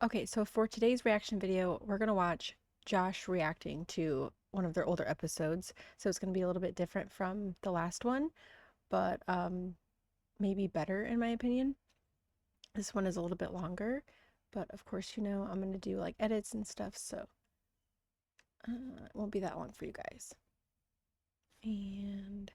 Okay, so for today's reaction video, we're gonna watch Josh reacting to one of their older episodes. So it's gonna be a little bit different from the last one, but maybe better in my opinion. This one is a little bit longer, but of course, you know, I'm gonna do like edits and stuff, so it won't be that long for you guys. And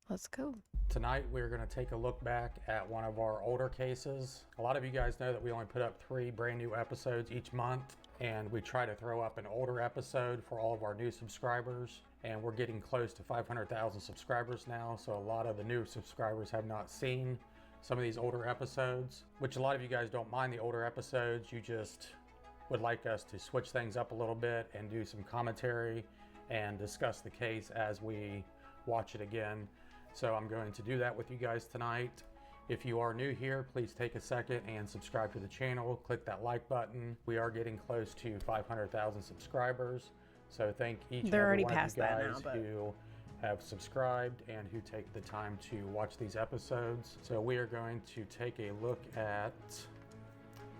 let's go. Tonight we're going to take a look back at one of our older cases. A lot of you guys know that we only put up 3 brand new episodes each month, and we try to throw up an older episode for all of our new subscribers. And we're getting close to 500,000 subscribers now, so a lot of the new subscribers have not seen some of these older episodes, which a lot of you guys don't mind the older episodes. You just would like us to switch things up a little bit and do some commentary and discuss the case as we watch it again. So I'm going to do that with you guys tonight. If you are new here, please take a second and subscribe to the channel. Click that like button. We are getting close to 500,000 subscribers. So thank each and every one of you guys who have subscribed and who take the time to watch these episodes. So we are going to take a look at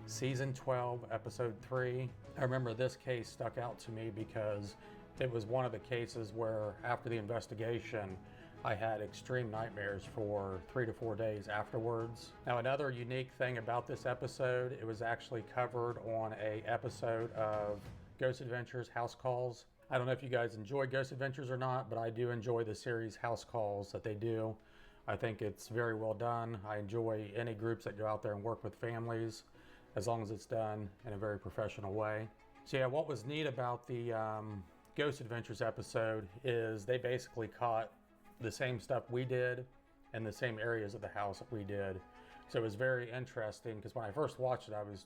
Season 12, Episode 3. I remember this case stuck out to me because it was one of the cases where after the investigation, I had extreme nightmares for 3 to 4 days afterwards. Now, another unique thing about this episode, it was actually covered on a episode of Ghost Adventures House Calls. I don't know if you guys enjoy Ghost Adventures or not, but I do enjoy the series House Calls that they do. I think it's very well done. I enjoy any groups that go out there and work with families, as long as it's done in a very professional way. So yeah, what was neat about the Ghost Adventures episode is they basically caught the same stuff we did and the same areas of the house that we did. So it was very interesting because when I first watched it, I was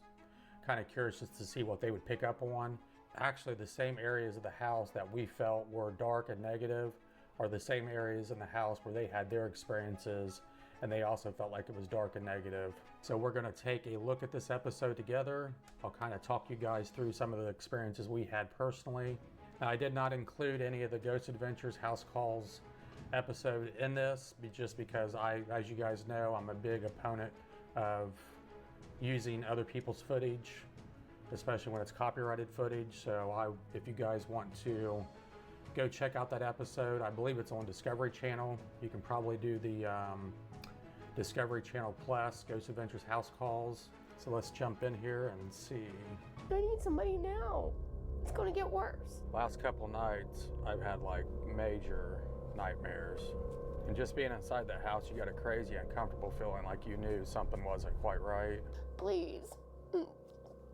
kind of curious just to see what they would pick up on. Actually, the same areas of the house that we felt were dark and negative are the same areas in the house where they had their experiences and they also felt like it was dark and negative. So we're going to take a look at this episode together. I'll kind of talk you guys through some of the experiences we had personally. Now, I did not include any of the Ghost Adventures House Calls episode in this just because as you guys know, I'm a big opponent of using other people's footage, especially when it's copyrighted footage. So if you guys want to go check out that episode, I believe it's on Discovery Channel. You can probably do the Discovery Channel Plus Ghost Adventures House Calls. So let's jump in here and see. I need somebody now. It's gonna get worse. Last couple nights, I've had like major nightmares. And just being inside the house, you got a crazy, uncomfortable feeling like you knew something wasn't quite right. Please.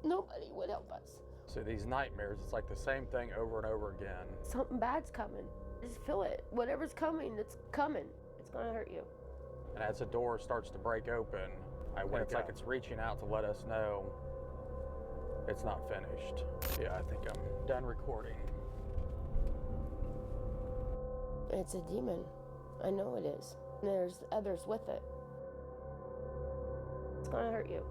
Nobody would help us. So these nightmares, it's like the same thing over and over again. Something bad's coming. Just feel it. Whatever's coming, it's coming. It's gonna hurt you. And as the door starts to break open, I wake up. It's like it's reaching out to let us know it's not finished. Yeah, I think I'm done recording. It's a demon. I know it is. There's others with it. It's gonna hurt you.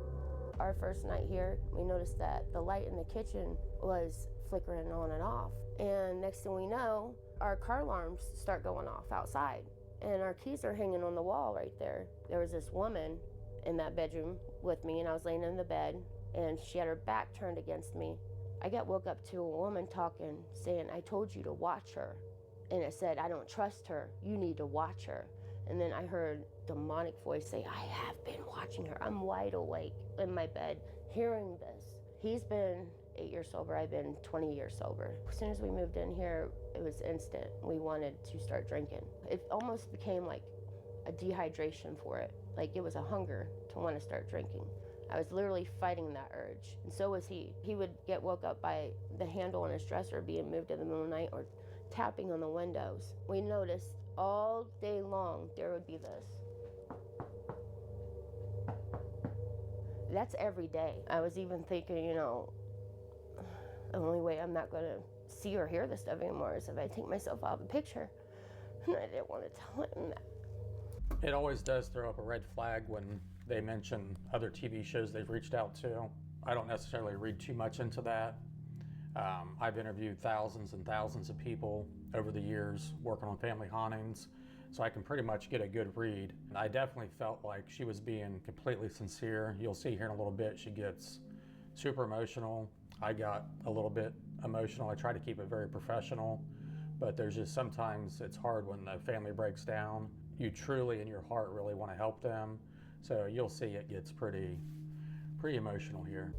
Our first night here, we noticed that the light in the kitchen was flickering on and off. And next thing we know, our car alarms start going off outside. And our keys are hanging on the wall right there. There was this woman in that bedroom with me, and I was laying in the bed, and she had her back turned against me. I got woke up to a woman talking, saying, "I told you to watch her." And it said, "I don't trust her. You need to watch her." And then I heard demonic voice say, "I have been watching her." I'm wide awake in my bed, hearing this. He's been 8 years sober. I've been 20 years sober. As soon as we moved in here, it was instant. We wanted to start drinking. It almost became like a dehydration for it. Like it was a hunger to want to start drinking. I was literally fighting that urge, and so was he. He would get woke up by the handle on his dresser being moved in the middle of the night or tapping on the windows. We noticed all day long there would be this. That's every day. I was even thinking, you know, the only way I'm not gonna see or hear this stuff anymore is if I take myself out of the picture. And I didn't want to tell him that. It always does throw up a red flag when they mention other TV shows they've reached out to. I don't necessarily read too much into that. I've interviewed thousands and thousands of people over the years working on family hauntings, so I can pretty much get a good read. I definitely felt like she was being completely sincere. You'll see here in a little bit she gets super emotional. I got a little bit emotional. I try to keep it very professional, but there's just sometimes it's hard when the family breaks down. You truly in your heart really want to help them. So you'll see it gets pretty emotional here.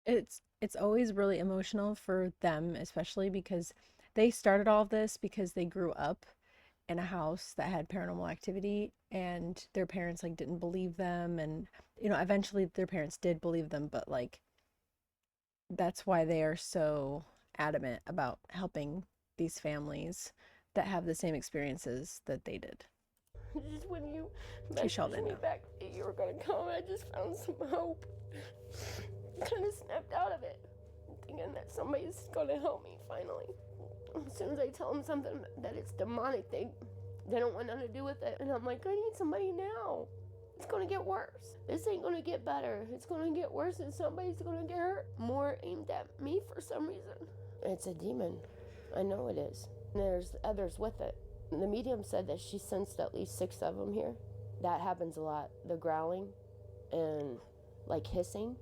It's always really emotional for them, especially because they started all of this because they grew up in a house that had paranormal activity and their parents like didn't believe them, and eventually their parents did believe them, but like that's why they are so adamant about helping these families that have the same experiences that they did. Just when you Sheldon messaged me now. back that you were gonna come, I just found some hope. Kind of snapped out of it, thinking that somebody's gonna help me finally. As soon as I tell them something that it's demonic, they don't want nothing to do with it. And I'm like, I need somebody now. It's gonna get worse. This ain't gonna get better. It's gonna get worse and somebody's gonna get hurt. More aimed at me for some reason. It's a demon. I know it is. And there's others with it. The medium said that she sensed at least 6 of them here. That happens a lot. The growling and like hissing.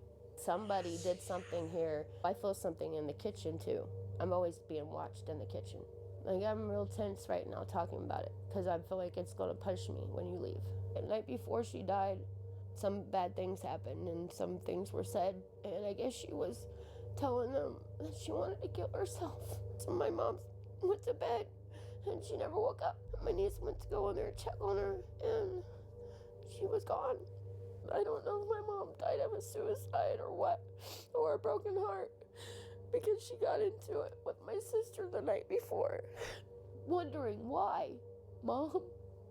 Somebody did something here. I feel something in the kitchen too. I'm always being watched in the kitchen. Like, I'm real tense right now talking about it because I feel like it's gonna punch me when you leave. The night before she died, some bad things happened and some things were said, and I guess she was telling them that she wanted to kill herself. So my mom went to bed and she never woke up. My niece went to go in there and check on her and she was gone. I don't know if my mom died of a suicide or what, or a broken heart, because she got into it with my sister the night before, wondering why. Mom,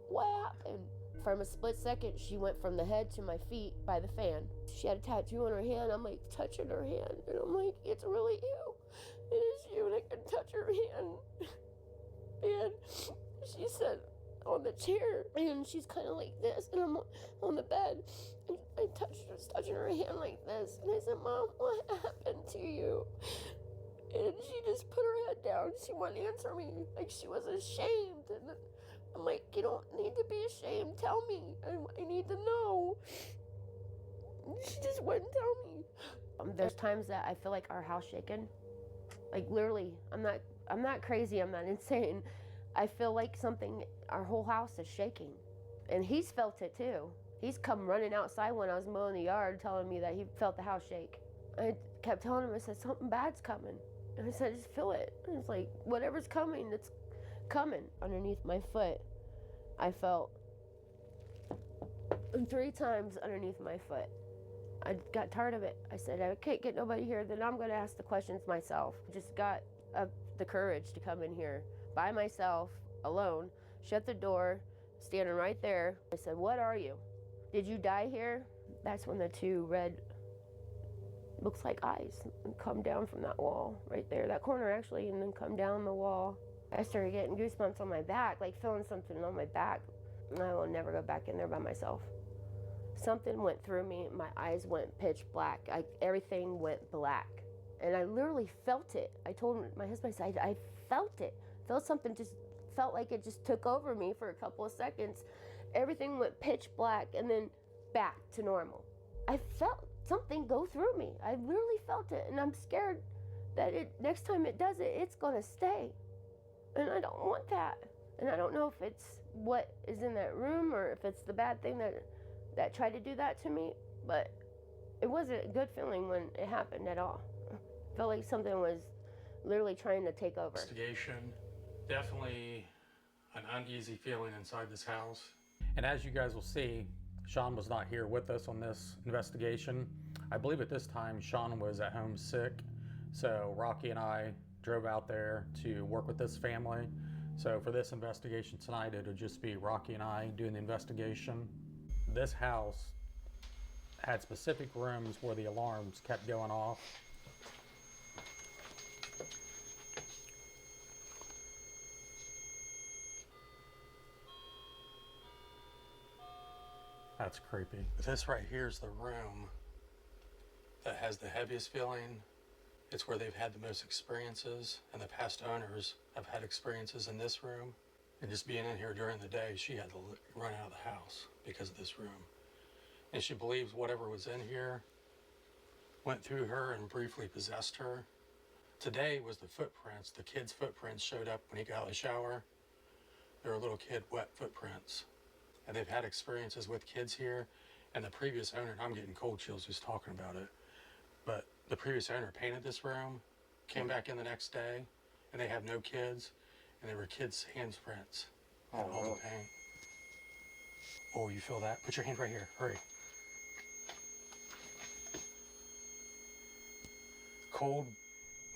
what happened? From a split second, she went from the head to my feet by the fan. She had a tattoo on her hand. I'm like touching her hand, and I'm like, it's really you. It is you, and I can touch her hand. And she said, on the chair, and she's kind of like this, and I'm on the bed, and I was touching her hand like this, and I said, Mom, what happened to you? And she just put her head down. She wouldn't answer me, like she was ashamed, and I'm like, you don't need to be ashamed, tell me, I need to know. And she just wouldn't tell me. There's times that I feel like our house shaking, like literally, I'm not crazy, I'm not insane. I feel like our whole house is shaking. And he's felt it too. He's come running outside when I was mowing the yard telling me that he felt the house shake. I kept telling him, I said, something bad's coming. And I said, just feel it. And it's like, whatever's coming, it's coming. Underneath my foot, I felt 3 times underneath my foot. I got tired of it. I said, I can't get nobody here, then I'm gonna ask the questions myself. Just got the courage to come in here by myself, alone, shut the door, standing right there. I said, what are you? Did you die here? That's when the 2 red, looks like eyes, come down from that wall right there, that corner actually, and then come down the wall. I started getting goosebumps on my back, like feeling something on my back. I will never go back in there by myself. Something went through me, my eyes went pitch black. Everything went black. And I literally felt it. I told my husband, I said, I felt it. Felt something, just felt like it just took over me for a couple of seconds. Everything went pitch black and then back to normal. I felt something go through me. I literally felt it, and I'm scared that next time it does it, it's gonna stay. And I don't want that. And I don't know if it's what is in that room or if it's the bad thing that tried to do that to me, but it wasn't a good feeling when it happened at all. I felt like something was literally trying to take over. Investigation, definitely an uneasy feeling inside this house. And as you guys will see, Sean was not here with us on this investigation. I believe at this time Sean was at home sick, so Rocky and I drove out there to work with this family. So for this investigation tonight, it'll just be Rocky and I doing the investigation. This house had specific rooms where the alarms kept going off. That's creepy. This right here is the room that has the heaviest feeling. It's where they've had the most experiences, and the past owners have had experiences in this room. And just being in here during the day, she had to run out of the house because of this room. And she believes whatever was in here went through her and briefly possessed her. Today was the footprints. The kid's footprints showed up when he got out of the shower. They were little kid wet footprints. And they've had experiences with kids here. And the previous owner, I'm getting cold chills just talking about it, but the previous owner painted this room, came back in the next day, and they have no kids, and there were kids' handprints on all the paint. Oh, you feel that? Put your hand right here, hurry. Cold,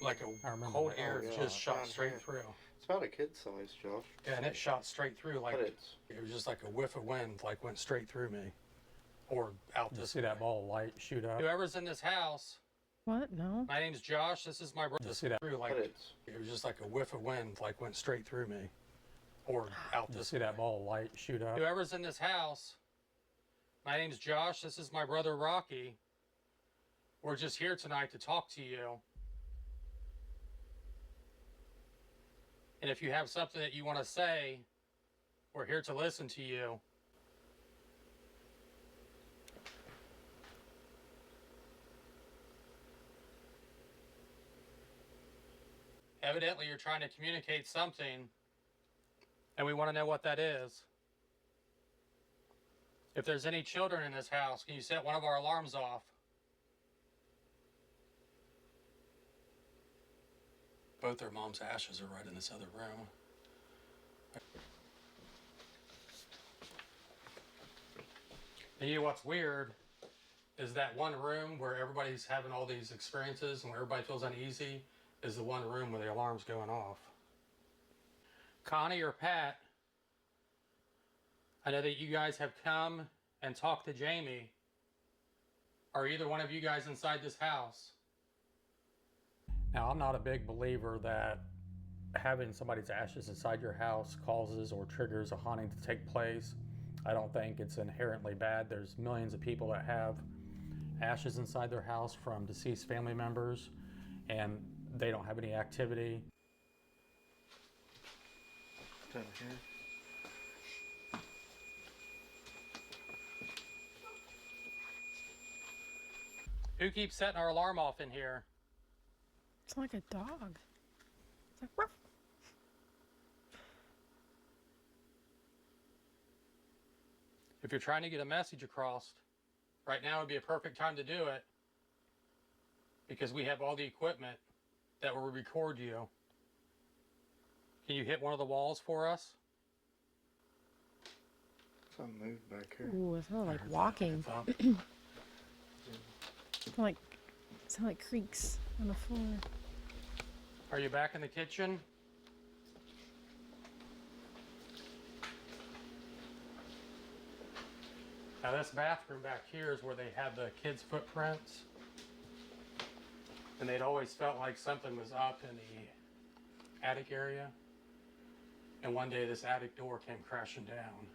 like a cold air just shot straight through. It's about a kid size, Josh. Yeah, and it shot straight through, like it was just like a whiff of wind, like went straight through me. Or out this way. See that ball of light shoot up? Whoever's in this house. What? No. My name's Josh. This is my brother. See that through, like it was just like a whiff of wind, like went straight through me. Or out this way. See that ball of light shoot up? Whoever's in this house. My name's Josh. This is my brother Rocky. We're just here tonight to talk to you. And if you have something that you want to say, we're here to listen to you. Evidently, you're trying to communicate something, and we want to know what that is. If there's any children in this house, can you set one of our alarms off? Both their mom's ashes are right in this other room. And you know what's weird is that one room where everybody's having all these experiences and where everybody feels uneasy is the one room where the alarm's going off. Connie or Pat, I know that you guys have come and talked to Jamie. Are either one of you guys inside this house? Now, I'm not a big believer that having somebody's ashes inside your house causes or triggers a haunting to take place. I don't think it's inherently bad. There's millions of people that have ashes inside their house from deceased family members, and they don't have any activity. Down here. Who keeps setting our alarm off in here? It's like a dog. It's like, ruff. If you're trying to get a message across, right now would be a perfect time to do it, because we have all the equipment that will record you. Can you hit one of the walls for us? Something moved back here. Ooh, it sounds like walking. It sound like creaks on the floor. Are you back in the kitchen? Now this bathroom back here is where they had the kids' footprints. And they'd always felt like something was up in the attic area. And one day this attic door came crashing down.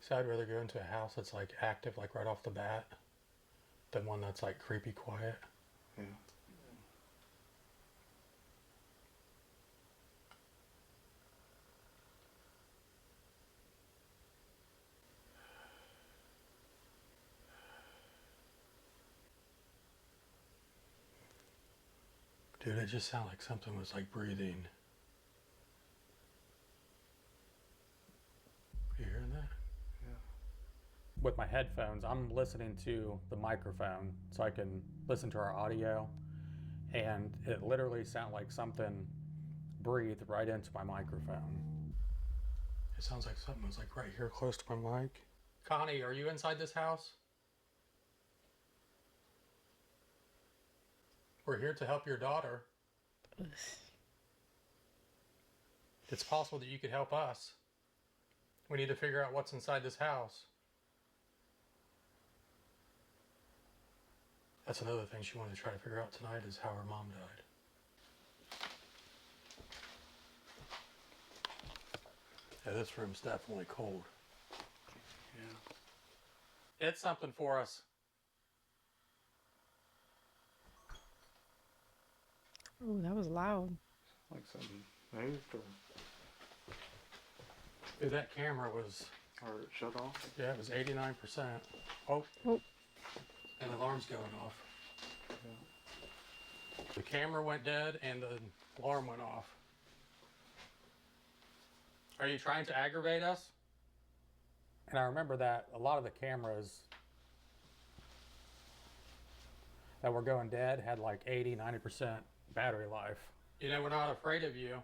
So I'd rather go into a house that's like active, like right off the bat, than one that's like creepy quiet. Yeah. Dude, it just sounded like something was like breathing. You hearing that? Yeah. With my headphones, I'm listening to the microphone so I can listen to our audio, and it literally sounded like something breathed right into my microphone. It sounds like something was like right here close to my mic. Connie, are you inside this house? We're here to help your daughter. Ugh. It's possible that you could help us. We need to figure out what's inside this house. That's another thing she wanted to try to figure out tonight, is how her mom died. Yeah, this room's definitely cold. Yeah. It's something for us. Oh, that was loud. Like something moved Dude, that camera was, or it shut off. yeah, it was 89%. Oh. Oh. And the alarm's going off. Yeah. The camera went dead and the alarm went off. Are you trying to aggravate us? And I remember that a lot of the cameras that were going dead had like 80, 90% battery life. You know, we're not afraid of you.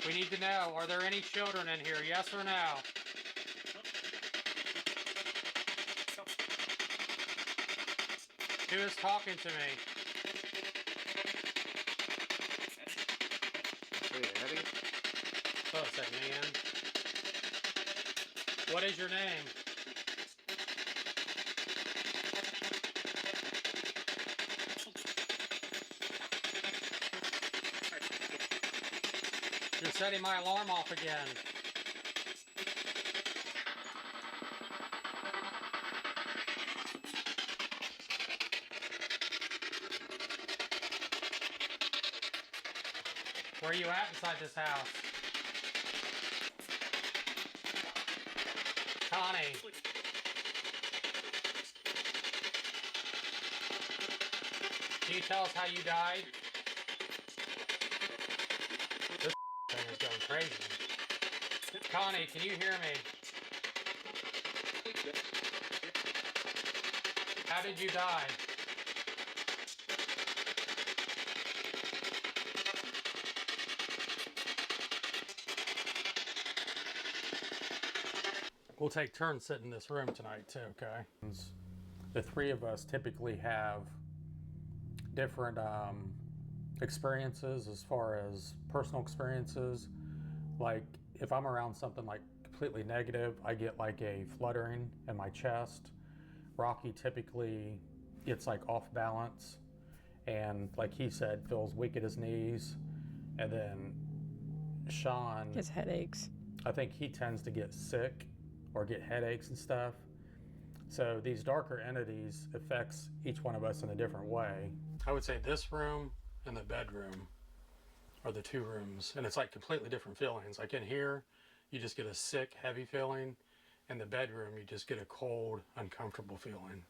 We need to know, are there any children in here, yes or no? Who is talking to me? Hey, Eddie. Oh, it's that man. What is your name? You're setting my alarm off again. Where are you at inside this house? Connie. Can you tell us how you died? This thing is going crazy. Connie, can you hear me? How did you die? We'll take turns sitting in this room tonight too, okay? The three of us typically have different experiences as far as personal experiences. Like if I'm around something like completely negative, I get like a fluttering in my chest. Rocky typically gets like off balance and like he said, feels weak at his knees. And then Sean His headaches. I think he tends to get sick or get headaches and stuff. So these darker entities affects each one of us in a different way. I would say this room and the bedroom are the two rooms, and it's like completely different feelings. Like in here, you just get a sick, heavy feeling. In the bedroom, you just get a cold, uncomfortable feeling.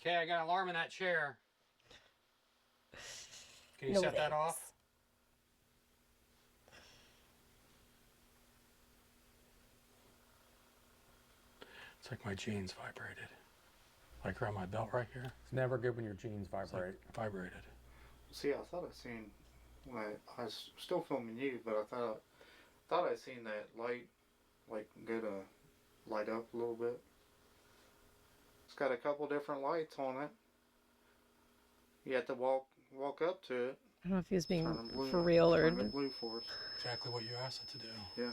Okay, I got an alarm in that chair. Can you set that off? It's like my jeans vibrated. Like around my belt right here. It's never good when your jeans vibrate. Like vibrated. See, I thought I seen. When I was still filming you, but I thought I seen that light, like go to light up a little bit. It's got a couple different lights on it. You have to walk up to it. I don't know if he was being Turn them blue, for real or. turn it blue for us. Exactly what you asked it to do. Yeah,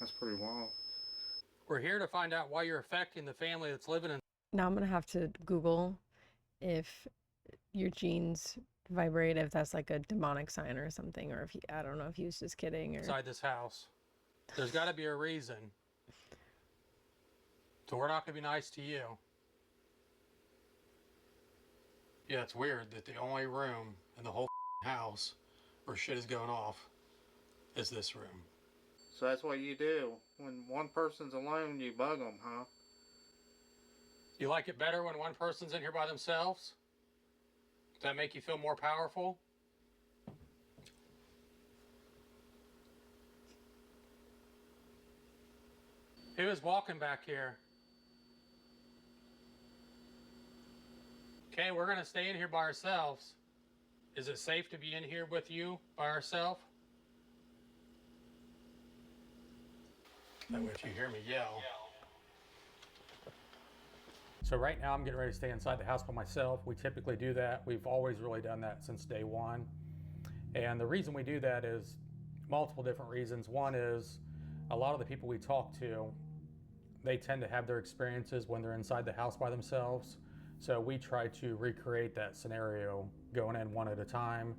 that's pretty wild. We're here to find out why you're affecting the family that's living in. Now I'm gonna have to Google if your jeans vibrate, if that's like a demonic sign or something, or if he, I don't know if he was just kidding or. Inside this house. There's got to be a reason. So we're not going to be nice to you. Yeah, it's weird that the only room in the whole house where shit is going off is this room. So that's what you do when one person's alone. You bug them, huh? You like it better when one person's in here by themselves? Does that make you feel more powerful? Who is walking back here? Okay, we're going to stay in here by ourselves. Is it safe to be in here with you by ourselves? That way if you hear me yell. So right now I'm getting ready to stay inside the house by myself. We typically do that. We've always really done that since day one. And the reason we do that is multiple different reasons. One is a lot of the people we talk to, they tend to have their experiences when they're inside the house by themselves. So we try to recreate that scenario going in one at a time.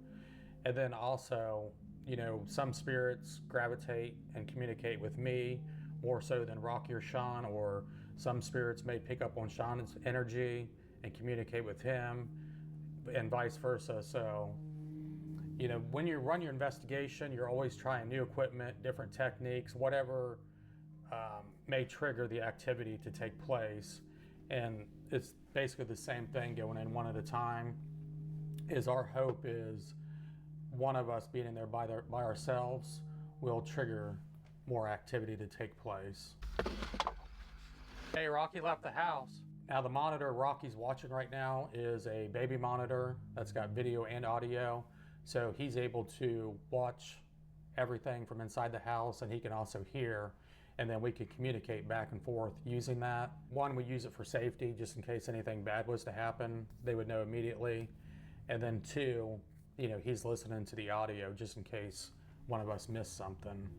And then also, you know, some spirits gravitate and communicate with me more so than Rocky or Sean, or some spirits may pick up on Sean's energy and communicate with him, and vice versa. So, you know, when you run your investigation, you're always trying new equipment, different techniques, whatever may trigger the activity to take place. And it's basically the same thing going in one at a time. Is our hope is one of us being in there by ourselves will trigger more activity to take place. Hey, Rocky left the house. Now the monitor Rocky's watching right now is a baby monitor that's got video and audio. So he's able to watch everything from inside the house, and he can also hear, and then we could communicate back and forth using that. One, we use it for safety, just in case anything bad was to happen, they would know immediately. And then two, you know, he's listening to the audio just in case one of us missed something.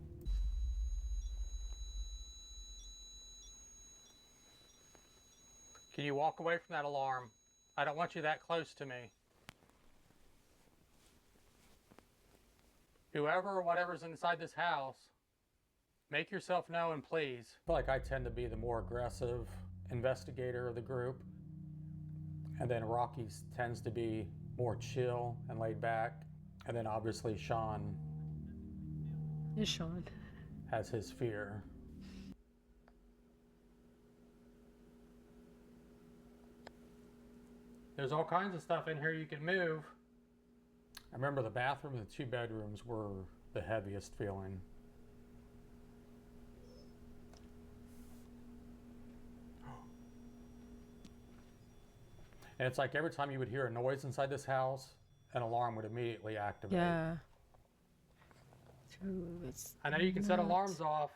Can you walk away from that alarm? I don't want you that close to me. Whoever or whatever's inside this house, make yourself known, please. I feel like I tend to be the more aggressive investigator of the group. And then Rocky tends to be more chill and laid back. And then obviously Sean Is Sean. has his fear. There's all kinds of stuff in here you can move. I remember the bathroom and the 2 bedrooms were the heaviest feeling. And it's like every time you would hear a noise inside this house, an alarm would immediately activate. Yeah. Ooh, it's I know you can set nuts. alarms off.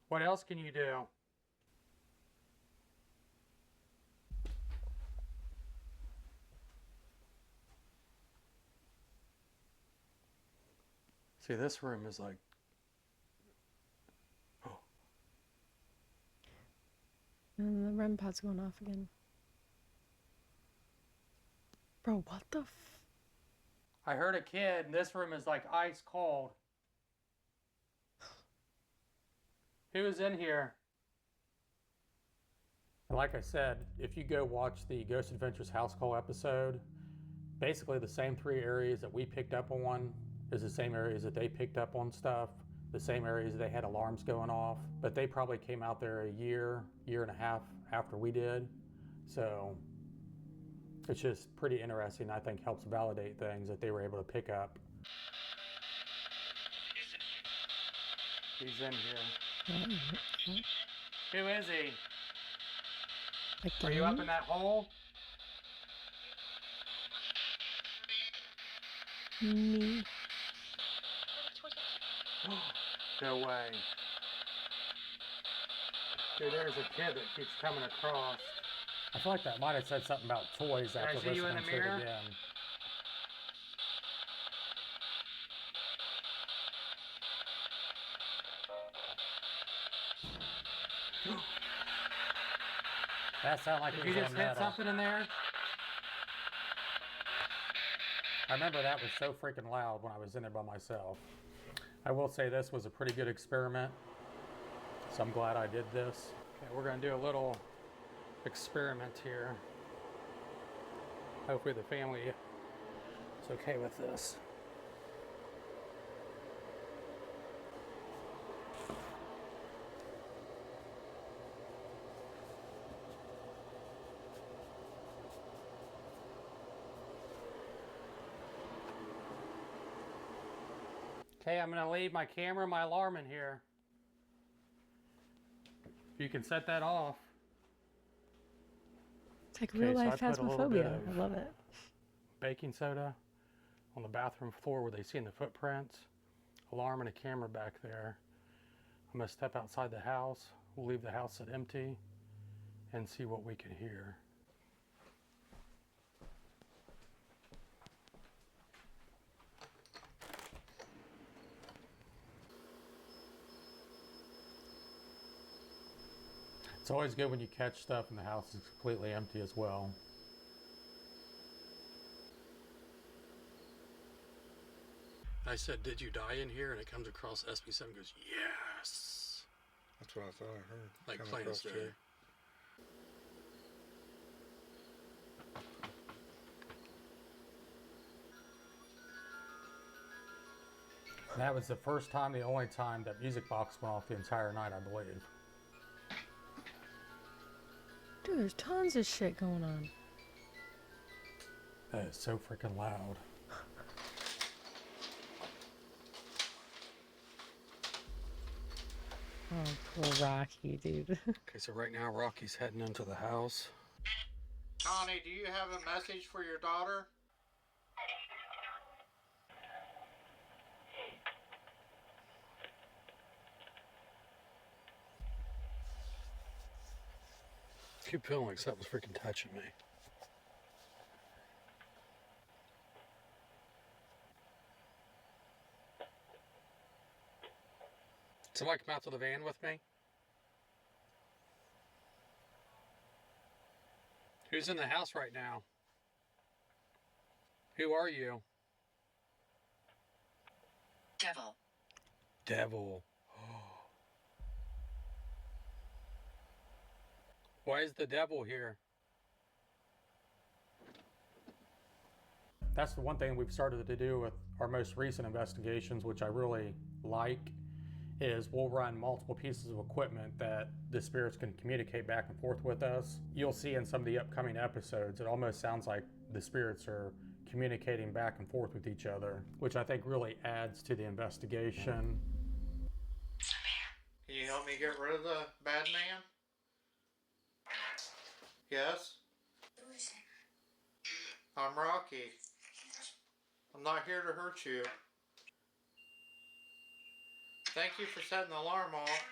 What else can you do? See, this room is like, oh. And the REM pod's going off again. Bro, what the I heard a kid, and this room is like ice cold. Who is in here? And like I said, if you go watch the Ghost Adventures House Call episode, basically the same 3 areas that we picked up on is the same areas that they picked up on stuff, the same areas that they had alarms going off, but they probably came out there a year and a half after we did. So it's just pretty interesting. I think helps validate things that they were able to pick up. He's in here. Who is he? Are you up in that hole? Me. No way. Dude, there's a kid that keeps coming across. I feel like that might have said something about toys after see you in listening the to it mirror? again. That sounded like Did it you was just on hit metal. something in there? I remember that was so freaking loud when I was in there by myself. I will say this was a pretty good experiment, so I'm glad I did this. Okay, we're gonna do a little experiment here. Hopefully the family is okay with this. Okay, I'm gonna leave my camera and my alarm in here. You can set that off. It's like Okay, real so I life put a little bit phasmophobia. I of- love it. Baking soda on the bathroom floor where they seen the footprints. Alarm and a camera back there. I'm gonna step outside the house. We'll leave the house at empty and see what we can hear. It's always good when you catch stuff and the house is completely empty as well. I said, "Did you die in here?" And it comes across SB7 and goes, "Yes." That's what I thought I heard. Like Coming plain as across day. here. And that was the first time, the only time that music box went off the entire night, I believe. Dude, there's tons of shit going on. That is so freaking loud. Oh, poor Rocky, dude. Okay, so right now Rocky's heading into the house. Connie, do you have a message for your daughter? I keep feeling like something's freaking touching me. Somebody come out to the van with me? Who's in the house right now? Who are you? Devil. Devil. Why is the devil here? That's the one thing we've started to do with our most recent investigations, which I really like, is we'll run multiple pieces of equipment that the spirits can communicate back and forth with us. You'll see in some of the upcoming episodes, it almost sounds like the spirits are communicating back and forth with each other, which I think really adds to the investigation. Can you help me get rid of the bad man? Yes? I'm Rocky. I'm not here to hurt you. Thank you for setting the alarm off.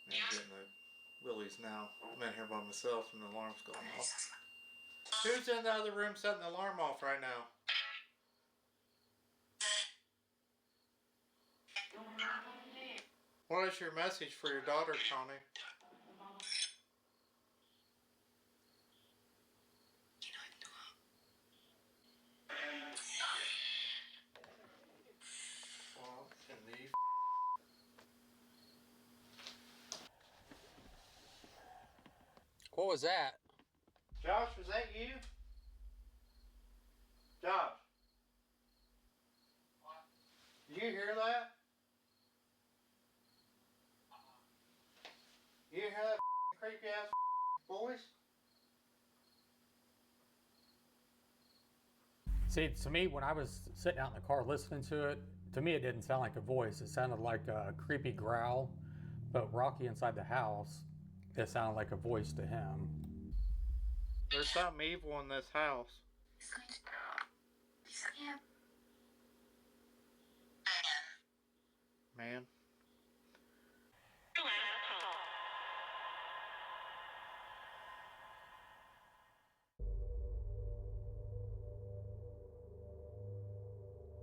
I'm getting the willies now. I'm in here by myself and the alarm's going off. Who's in the other room setting the alarm off right now? What is your message for your daughter, Connie? What was that? Josh, was that you? Josh. Did you hear that? You hear that creepy ass voice? See, to me, when I was sitting out in the car listening to it, to me it didn't sound like a voice. It sounded like a creepy growl. But Rocky inside the house, it sounded like a voice to him. There's something evil in this house. Man.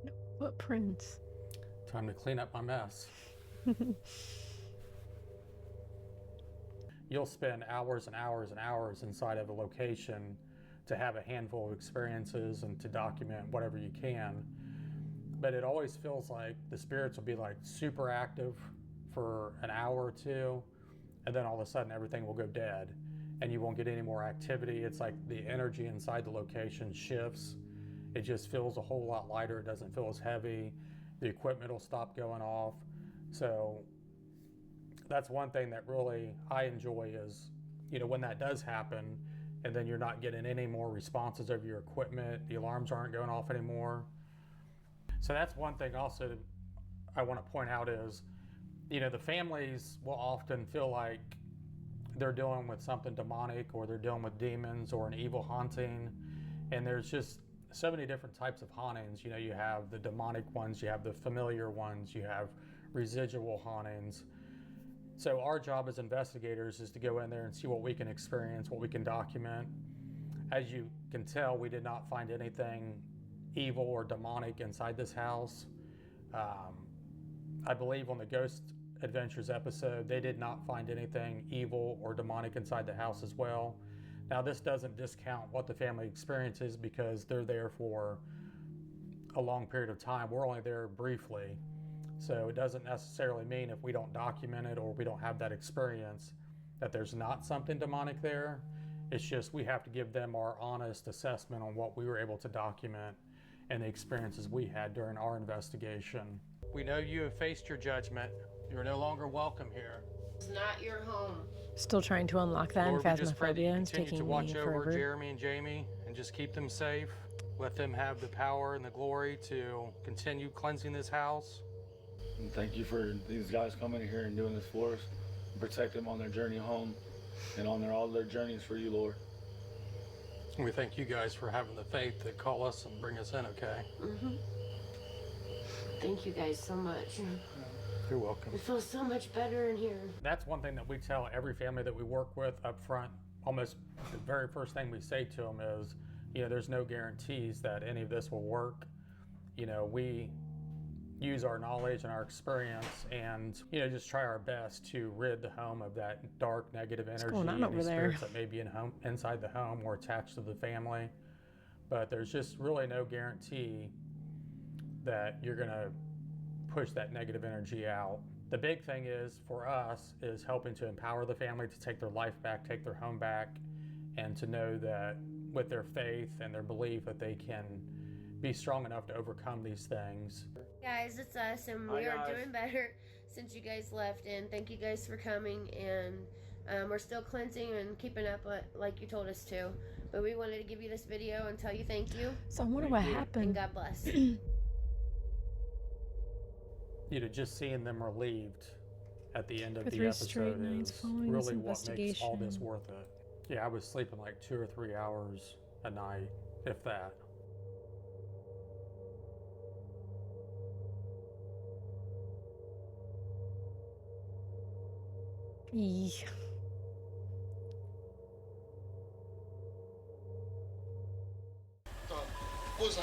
No footprints. Time to clean up my mess. You'll spend hours and hours and hours inside of a location to have a handful of experiences and to document whatever you can. But it always feels like the spirits will be like super active for an hour or two, and then all of a sudden everything will go dead and you won't get any more activity. It's like the energy inside the location shifts. It just feels a whole lot lighter. It doesn't feel as heavy. The equipment will stop going off. So that's one thing that really I enjoy is, you know, when that does happen and then you're not getting any more responses over your equipment, the alarms aren't going off anymore. So that's one thing also I want to point out is, you know, the families will often feel like they're dealing with something demonic or they're dealing with demons or an evil haunting. And there's just so many different types of hauntings. You know, you have the demonic ones, you have the familiar ones, you have residual hauntings. So our job as investigators is to go in there and see what we can experience, what we can document. As you can tell, we did not find anything evil or demonic inside this house. I believe on the Ghost Adventures episode, they did not find anything evil or demonic inside the house as well. Now, this doesn't discount what the family experiences because they're there for a long period of time. We're only there briefly. So it doesn't necessarily mean if we don't document it or we don't have that experience that there's not something demonic there. It's just we have to give them our honest assessment on what we were able to document and the experiences we had during our investigation. We know you have faced your judgment. You are no longer welcome here. It's not your home. Still trying to unlock that Lord, we just pray that you phasmophobia, and it's continue to taking watch me over forever. Jeremy and Jamie and just keep them safe. Let them have the power and the glory to continue cleansing this house. And thank you for these guys coming here and doing this for us. Protect them on their journey home and on all their journeys for you, Lord. And we thank you guys for having the faith to call us and bring us in, okay? Thank you guys so much. You're welcome. It feels so much better in here. That's one thing that we tell every family that we work with up front. Almost the very first thing we say to them is, you know, there's no guarantees that any of this will work. You know, we use our knowledge and our experience and, you know, just try our best to rid the home of that dark negative energy going on and over the there? spirits that may be inside the home or attached to the family. But there's just really no guarantee that you're going to push that negative energy out. The big thing is for us is helping to empower the family to take their life back, take their home back, and to know that with their faith and their belief that they can be strong enough to overcome these things. Guys, it's us, and we are doing better since you guys left, and thank you guys for coming, and we're still cleansing and keeping up like you told us to, but we wanted to give you this video and tell you thank you, So I wonder what and happened. God bless. You know, just seeing them relieved at the end of For the 3 straight episode nights is following this really what makes all this investigation. worth it. Yeah, I was sleeping like 2 or 3 hours a night, if that. Eek. Cosa